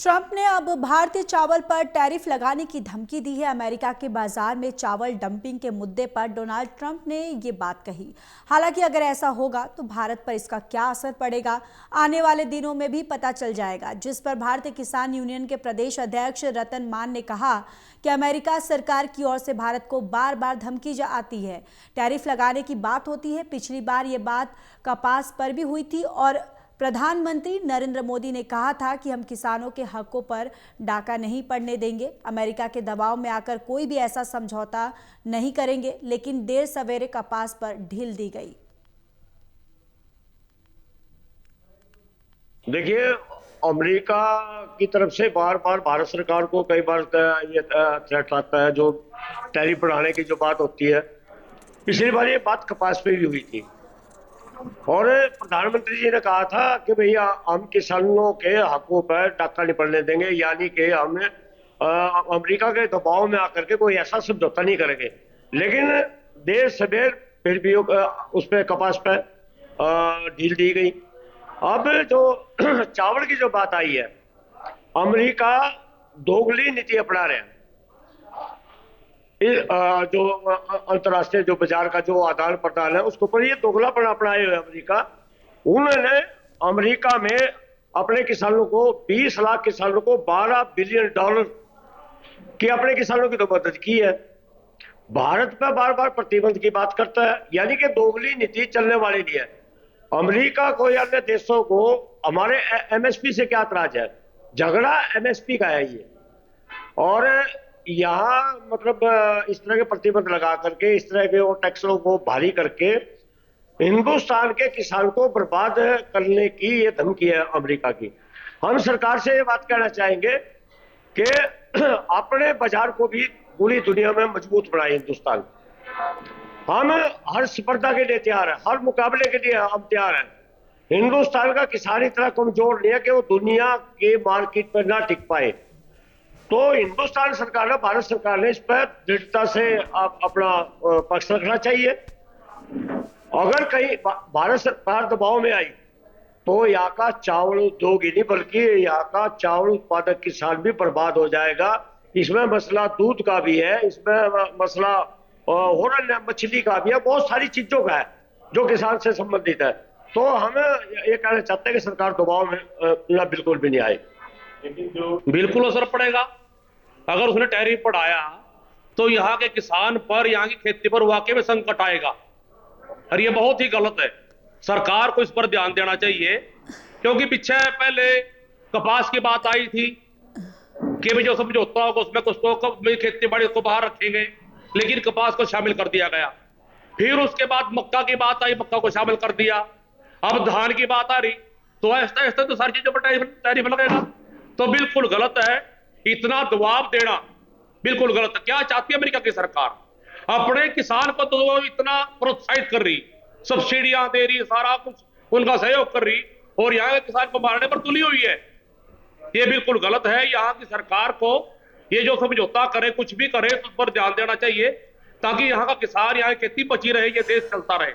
Trump ने अब भारतीय चावल पर टैरिफ लगाने की धमकी दी है। अमेरिका के बाजार में चावल डंपिंग के मुद्दे पर डोनाल्ड ट्रंप ने ये बात कही। हालांकि अगर ऐसा होगा तो भारत पर इसका क्या असर पड़ेगा, आने वाले दिनों में भी पता चल जाएगा। जिस पर भारतीय किसान यूनियन के प्रदेश अध्यक्ष रतन मान ने कहा कि अमेरिका सरकार की ओर से भारत को बार बार धमकी आती है, टैरिफ लगाने की बात होती है। पिछली बार ये बात कपास पर भी हुई थी और प्रधानमंत्री नरेंद्र मोदी ने कहा था कि हम किसानों के हकों पर डाका नहीं पड़ने देंगे, अमेरिका के दबाव में आकर कोई भी ऐसा समझौता नहीं करेंगे। लेकिन देर सवेरे कपास पर ढील दी गई। देखिए, अमेरिका की तरफ से बार बार भारत सरकार को कई बार ये थ्रेट आता है, जो टैरिफ बढ़ाने की जो बात होती है। पिछली बार ये बात कपास पे भी हुई थी और प्रधानमंत्री जी ने कहा था कि भैया हम किसानों के हकों पर डाका नहीं पड़ने देंगे, यानी कि हम अमेरिका के दबाव में आकर के कोई ऐसा समझौता नहीं करेंगे। लेकिन देर सवेर फिर भी उस पर कपास पर ढील दी गई। अब जो चावल की जो बात आई है, अमेरिका दोगली नीति अपना रहे हैं। जो अंतर्राष्ट्रीय जो बाजार का जो आदान प्रदान है उसके ऊपर ये दोगलापन अपनाए हुए अमेरिका। उन्होंने अमेरिका में अपने किसानों को 20 लाख किसानों को $12 बिलियन की अपने किसानों की तो मदद की है। भारत पर बार बार प्रतिबंध की बात करता है, यानी कि दोगली नीति चलने वाली नहीं है। अमेरिका को या अन्य देशों को हमारे एमएसपी से क्या एतराज है? झगड़ा एमएसपी का है ये। और यहाँ मतलब इस तरह के प्रतिबंध लगा करके, इस तरह के और टैक्सों को भारी करके हिंदुस्तान के किसान को बर्बाद करने की ये धमकी है अमेरिका की। हम सरकार से ये बात कहना चाहेंगे कि अपने बाजार को भी पूरी दुनिया में मजबूत बनाए हिंदुस्तान। हम हर स्पर्धा के लिए तैयार है, हर मुकाबले के लिए हम तैयार हैं। हिंदुस्तान का किसान इतना कमजोर नहीं है कि वो दुनिया के मार्केट पर ना टिक पाए। तो हिंदुस्तान सरकार ने, भारत सरकार ने इस पर दृढ़ता से अपना पक्ष रखना चाहिए। अगर कहीं भारत सरकार दबाव में आई तो यहाँ का चावल उद्योग ही नहीं बल्कि यहाँ का चावल उत्पादक किसान भी बर्बाद हो जाएगा। इसमें मसला दूध का भी है, इसमें मसला और मछली का भी है, बहुत सारी चीजों का है जो किसान से संबंधित है। तो हम ये कहना चाहते हैं कि सरकार दबाव में ना बिल्कुल भी नहीं आए। बिल्कुल असर पड़ेगा। अगर उसने टैरिफ बढ़ाया तो यहाँ के किसान पर, यहाँ की खेती पर वाकई में संकट आएगा और ये बहुत ही गलत है। सरकार को इस पर ध्यान देना चाहिए, क्योंकि पीछे पहले कपास की बात आई थी कि भाई जो समझौता होगा उसमें कुछ तो खेती बाड़ी को बाहर रखेंगे, लेकिन कपास को शामिल कर दिया गया। फिर उसके बाद मक्का की बात आई, मक्का को शामिल कर दिया। अब धान की बात आ रही, तो ऐसा ऐसा तो सारी चीजों पर टैरिफ लगेगा। तो बिल्कुल गलत है, इतना दबाव देना बिल्कुल गलत है। क्या चाहती है अमेरिका की सरकार? अपने किसान को तो इतना प्रोत्साहित कर रही, सब्सिडियां दे रही, सारा कुछ उनका सहयोग कर रही, और यहाँ के किसान को मारने पर तुली हुई है। ये बिल्कुल गलत है। यहाँ की सरकार को ये जो समझौता करे, कुछ भी करे, उस पर ध्यान देना चाहिए, ताकि यहाँ का किसान, यहाँ की खेती बची रहे, ये देश चलता रहे।